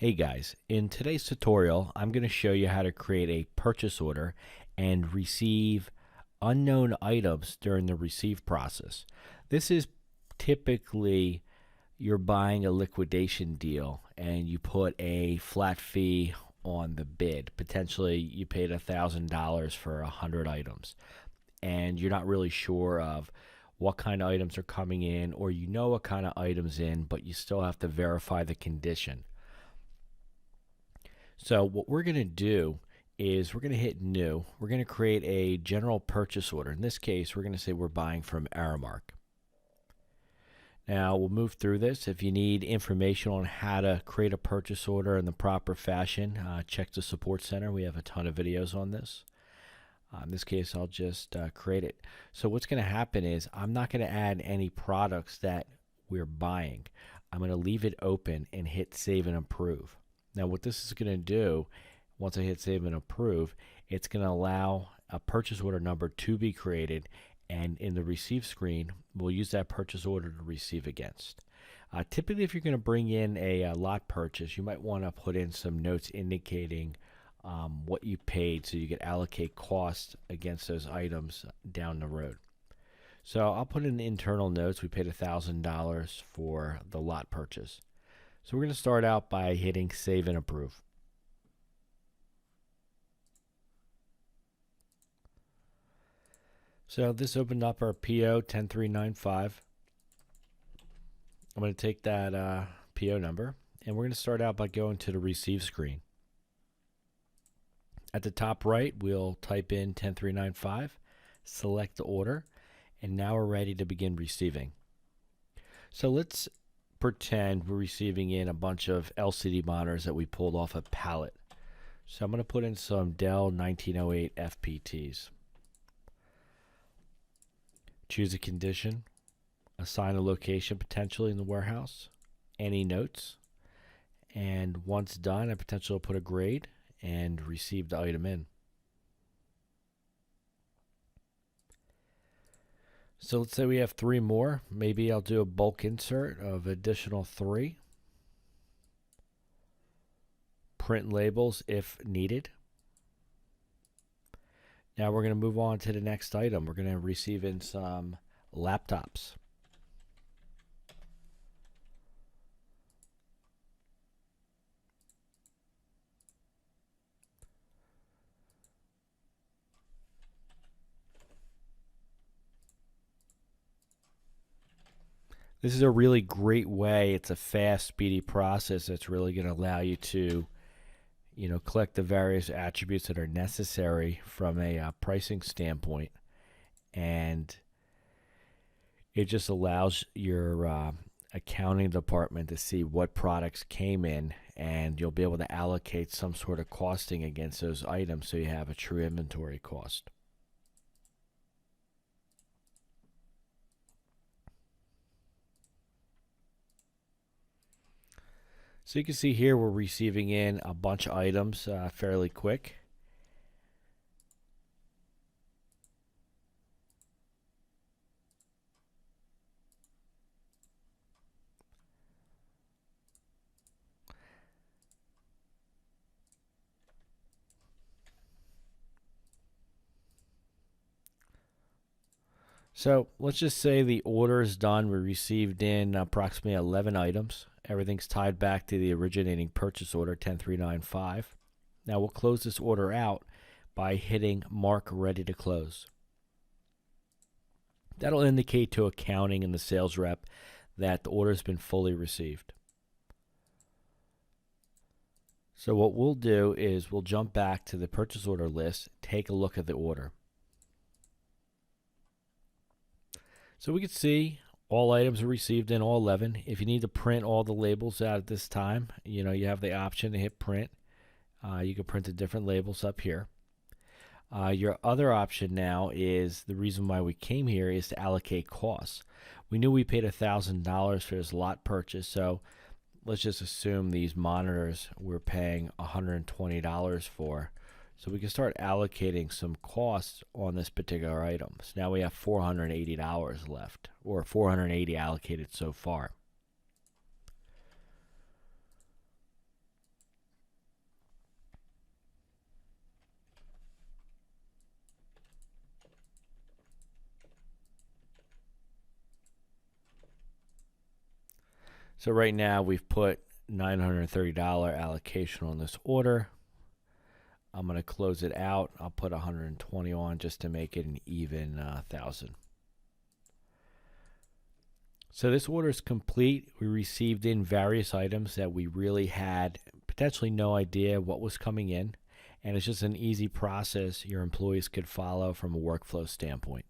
Hey guys, in today's tutorial, I'm going to show you how to create a purchase order and receive unknown items during the receive process. This is typically you're buying a liquidation deal and you put a flat fee on the bid. Potentially you paid $1,000 for 100 items and you're not really sure of what kind of items are coming in, or you know what kind of items in, but you still have to verify the condition. So what we're going to do is we're going to hit new. We're going to create a general purchase order. In this case, we're going to say we're buying from Aramark. Now we'll move through this. If you need information on how to create a purchase order in the proper fashion, check the support center. We have a ton of videos on this. In this case, I'll just create it. So what's going to happen is I'm not going to add any products that we're buying. I'm going to leave it open and hit save and approve. Now what this is going to do, once I hit save and approve, it's going to allow a purchase order number to be created, and in the receive screen, we'll use that purchase order to receive against. Typically, if you're going to bring in a lot purchase, you might want to put in some notes indicating what you paid so you can allocate costs against those items down the road. So I'll put in internal notes. We paid $1,000 for the lot purchase. So we're going to start out by hitting save and approve. So this opened up our PO 10395. I'm going to take that PO number, and we're going to start out by going to the receive screen. At the top right, we'll type in 10395, select the order, and now we're ready to begin receiving. So let's pretend we're receiving in a bunch of LCD monitors that we pulled off a pallet. So I'm going to put in some Dell 1908 FPTs. Choose a condition, assign a location potentially in the warehouse, any notes, and once done, I potentially will put a grade and receive the item in. So let's say we have 3 more. Maybe I'll do a bulk insert of additional 3. Print labels if needed. Now we're going to move on to the next item. We're going to receive in some laptops. This is a really great way. It's a fast, speedy process that's really going to allow you to, collect the various attributes that are necessary from a pricing standpoint, and it just allows your accounting department to see what products came in, and you'll be able to allocate some sort of costing against those items so you have a true inventory cost. So you can see here we're receiving in a bunch of items fairly quick. So let's just say the order is done. We received in approximately 11 items. Everything's tied back to the originating purchase order 10395. Now we'll close this order out by hitting mark ready to close. That'll indicate to accounting and the sales rep that the order has been fully received. So what we'll do is we'll jump back to the purchase order list, take a look at the order. So we can see all items are received in, all 11. If you need to print all the labels out at this time, you have the option to hit print. You can print the different labels up here. Your other option now is, the reason why we came here is to allocate costs. We knew we paid $1,000 for this lot purchase, so let's just assume these monitors we're paying $120 for. So we can start allocating some costs on this particular item. So now we have $480 left, or $480 allocated so far. So right now we've put $930 allocation on this order. I'm going to close it out. I'll put 120 on just to make it an even 1,000. So this order is complete. We received in various items that we really had potentially no idea what was coming in, and it's just an easy process your employees could follow from a workflow standpoint.